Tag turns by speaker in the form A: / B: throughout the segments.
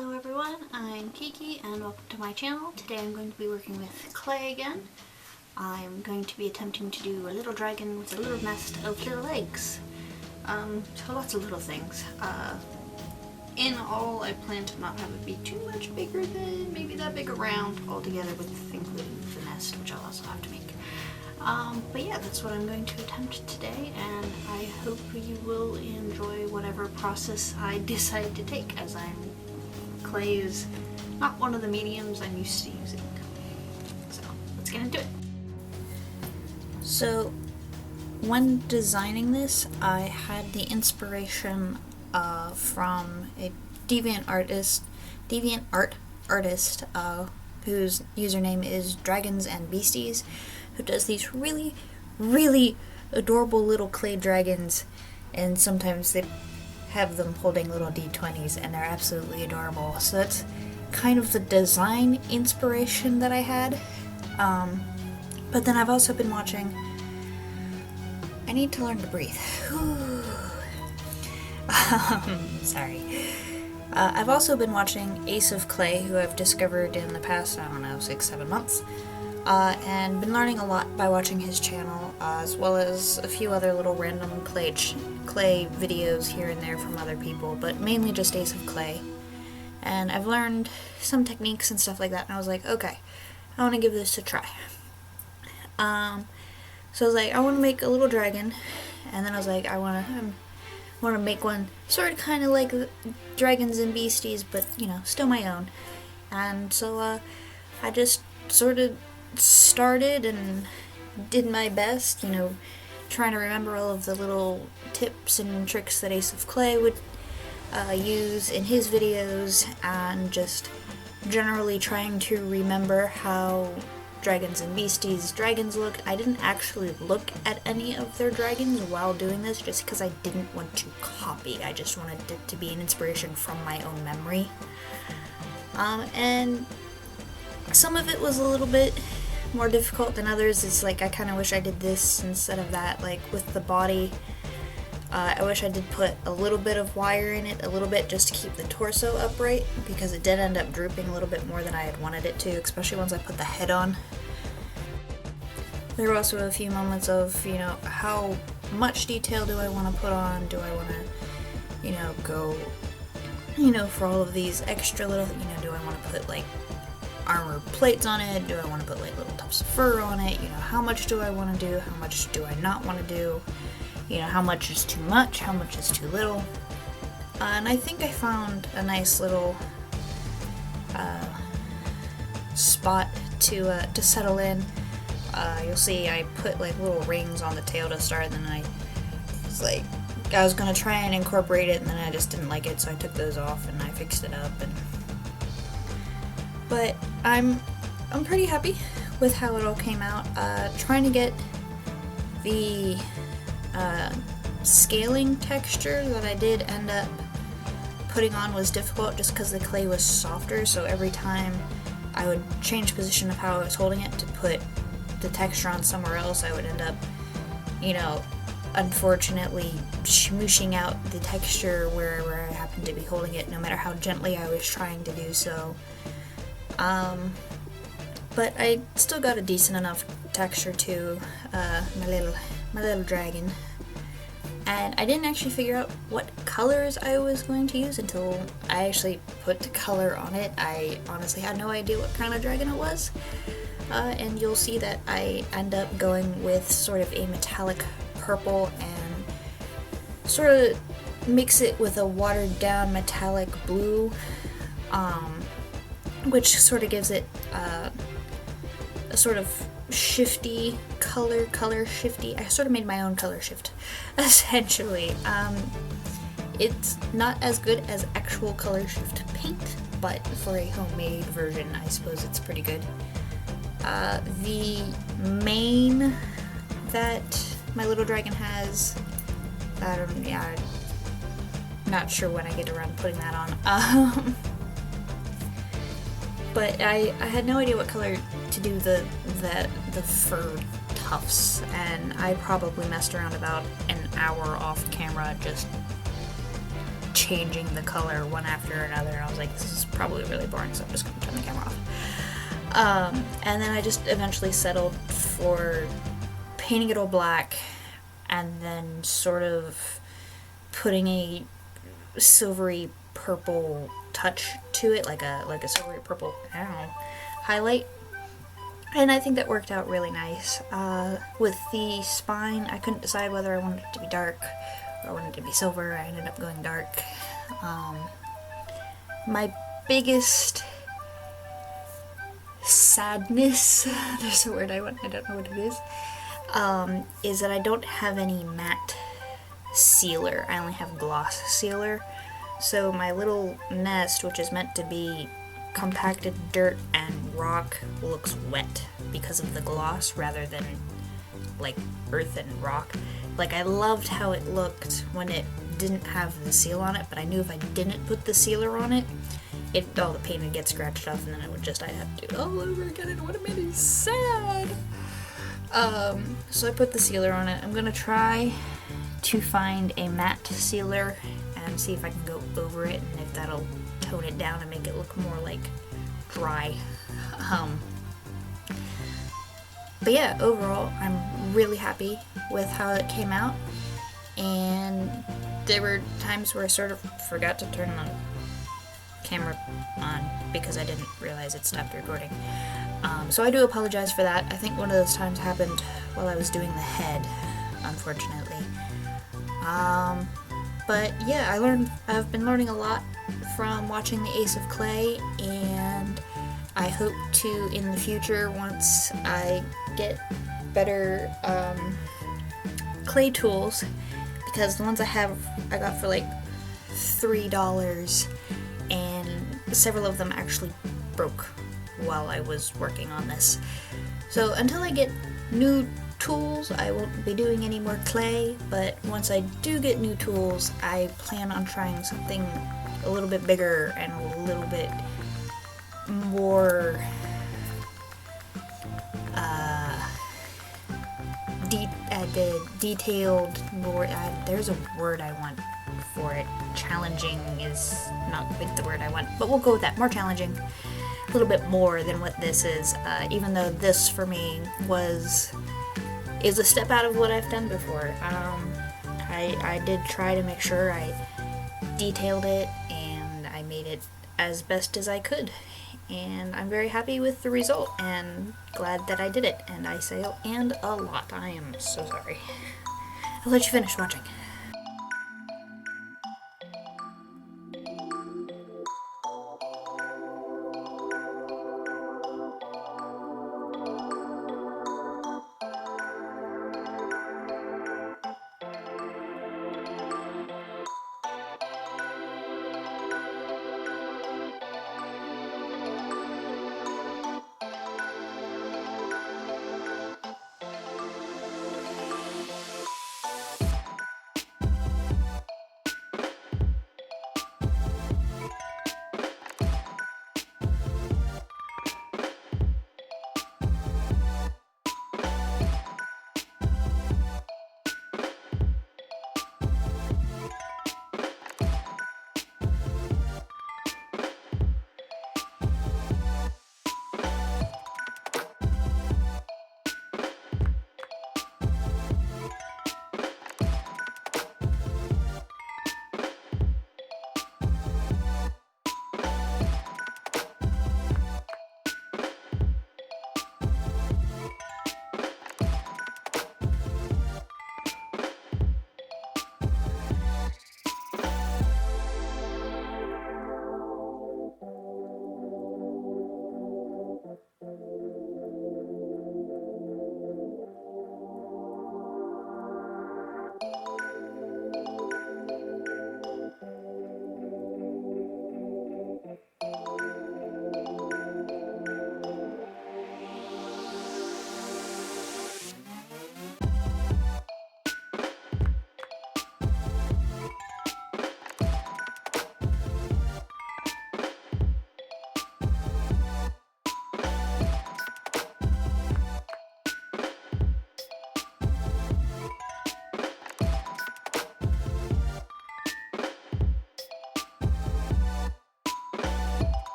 A: Hello everyone, I'm Kiki and welcome to my channel. Today I'm going to be working with clay again. I'm going to be attempting to do a little dragon with a little nest of little eggs. So lots of little things. In all, I plan to not have it be too much bigger than maybe that big around altogether, with including the nest, which I'll also have to make. But yeah, that's what I'm going to attempt today, and I hope you will enjoy whatever process I decide to take, as clay is not one of the mediums I'm used to using. So let's get into it. So when designing this, I had the inspiration from a Deviantart artist whose username is Dragons and Beasties, who does these really, really adorable little clay dragons, and sometimes they have them holding little D20s, and they're absolutely adorable. So that's kind of the design inspiration that I had. But then I've also been watching... I need to learn to breathe. Sorry. I've also been watching Ace of Clay, who I've discovered in the past, 6-7 months. And been learning a lot by watching his channel, as well as a few other little random clay videos here and there from other people, but mainly just Ace of Clay. And I've learned some techniques and stuff like that, and I was like, okay, I want to give this a try. So I was like, I want to make a little dragon, and then I was like, I want to make one sort of kind of like Dragons and Beasties, but, you know, still my own. And so I just sort of started and did my best, you know, trying to remember all of the little tips and tricks that Ace of Clay would use in his videos, and just generally trying to remember how Dragons and Beasties dragons look. I didn't actually look at any of their dragons while doing this, just because I didn't want to copy. I just wanted it to be an inspiration from my own memory. And some of it was a little bit more difficult than others. It's like, I kind of wish I did this instead of that. Like with the body, I wish I did put a little bit of wire in it, a little bit, just to keep the torso upright, because it did end up drooping a little bit more than I had wanted it to, especially once I put the head on. There were also a few moments of, you know, how much detail do I want to put on? Do I want to, you know, go, you know, for all of these extra little, you know, do I want to put like armor plates on it? Do I want to put like little tufts of fur on it? You know, how much do I want to do? How much do I not want to do? You know, how much is too much? How much is too little? And I think I found a nice little spot to settle in. You'll see I put like little rings on the tail to start, and then I was gonna try and incorporate it, and then I just didn't like it, so I took those off and I fixed it up. But I'm pretty happy with how it all came out. Trying to get the scaling texture that I did end up putting on was difficult, just because the clay was softer, so every time I would change position of how I was holding it to put the texture on somewhere else, I would end up, you know, unfortunately smooshing out the texture wherever I happened to be holding it, no matter how gently I was trying to do so. But I still got a decent enough texture to my little dragon. And I didn't actually figure out what colors I was going to use until I actually put the color on it. I honestly had no idea what kind of dragon it was. And you'll see that I end up going with sort of a metallic purple and sort of mix it with a watered down metallic blue, which sort of gives it a sort of shifty color shifty. I sort of made my own color shift, essentially. It's not as good as actual color shift paint, but for a homemade version, I suppose it's pretty good. The mane that my little dragon has, I'm not sure when I get around to putting that on. But I had no idea what color to do the fur tufts, and I probably messed around about an hour off camera just changing the color one after another, and I was like, this is probably really boring, so I'm just gonna turn the camera off. And then I just eventually settled for painting it all black, and then sort of putting a silvery purple touch to it, like a silvery purple, I don't know, highlight. And I think that worked out really nice. With the spine, I couldn't decide whether I wanted it to be dark or I wanted it to be silver. I ended up going dark. My biggest sadness, there's a word I don't know what it is that I don't have any matte sealer. I only have gloss sealer. So my little nest, which is meant to be compacted dirt and rock, looks wet because of the gloss rather than like earth and rock. Like, I loved how it looked when it didn't have the seal on it, but I knew if I didn't put the sealer on it, all the paint would get scratched off, and then I'd have to do it all over again, and it would have made me sad. So I put the sealer on it. I'm gonna try to find a matte sealer and see if I can go over it, and if that'll tone it down and make it look more like dry. But yeah, overall, I'm really happy with how it came out, and there were times where I sort of forgot to turn the camera on because I didn't realize it stopped recording. So I do apologize for that. I think one of those times happened while I was doing the head, unfortunately. But yeah, I've been learning a lot from watching the Ace of Clay, and I hope to, in the future, once I get better clay tools, because the ones I got for like $3, and several of them actually broke while I was working on this. So until I get new tools, I won't be doing any more clay, but once I do get new tools, I plan on trying something a little bit bigger and a little bit more detailed, more, there's a word I want for it. Challenging is not quite the word I want, but we'll go with that. More challenging. A little bit more than what this is, even though this for me is a step out of what I've done before. I did try to make sure I detailed it, and I made it as best as I could, and I'm very happy with the result and glad that I did it. And I say and a lot. I am so sorry. I'll let you finish watching.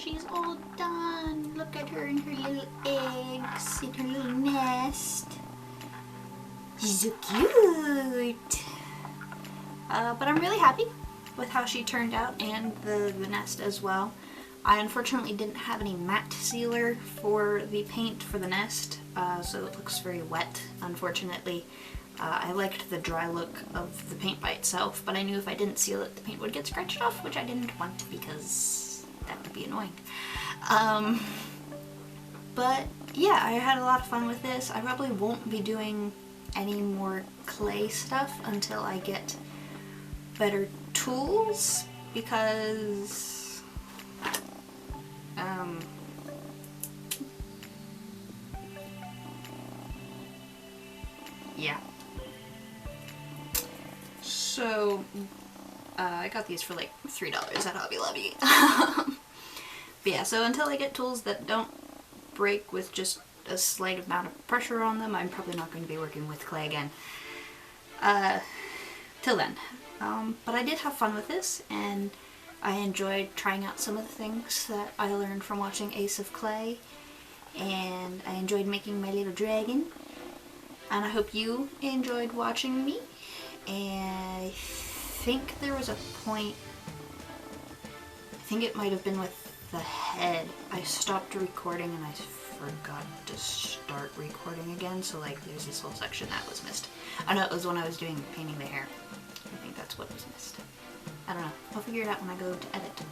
A: she's all done. Look at her and her little eggs in her little nest. She's so cute. But I'm really happy with how she turned out, and the nest as well. I unfortunately didn't have any matte sealer for the paint for the nest, so it looks very wet, unfortunately. I liked the dry look of the paint by itself, but I knew if I didn't seal it, the paint would get scratched off, which I didn't want because that would be annoying. But yeah, I had a lot of fun with this. I probably won't be doing any more clay stuff until I get better tools, because yeah. So I got these for like $3 at Hobby Lobby. But yeah, so until I get tools that don't break with just a slight amount of pressure on them, I'm probably not going to be working with clay again. Till then. But I did have fun with this, and I enjoyed trying out some of the things that I learned from watching Ace of Clay, and I enjoyed making my little dragon, and I hope you enjoyed watching me. And I think there was a point, I think it might have been with the head, I stopped recording and I forgot to start recording again, so like there's this whole section that was missed. Oh no, it was when I was painting the hair. I think that's what was missed. I don't know. I'll figure it out when I go to edit.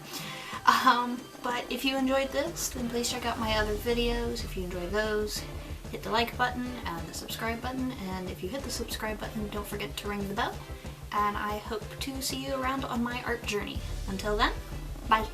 A: But if you enjoyed this, then please check out my other videos. If you enjoy those, hit the like button and the subscribe button. And if you hit the subscribe button, don't forget to ring the bell. And I hope to see you around on my art journey. Until then, bye.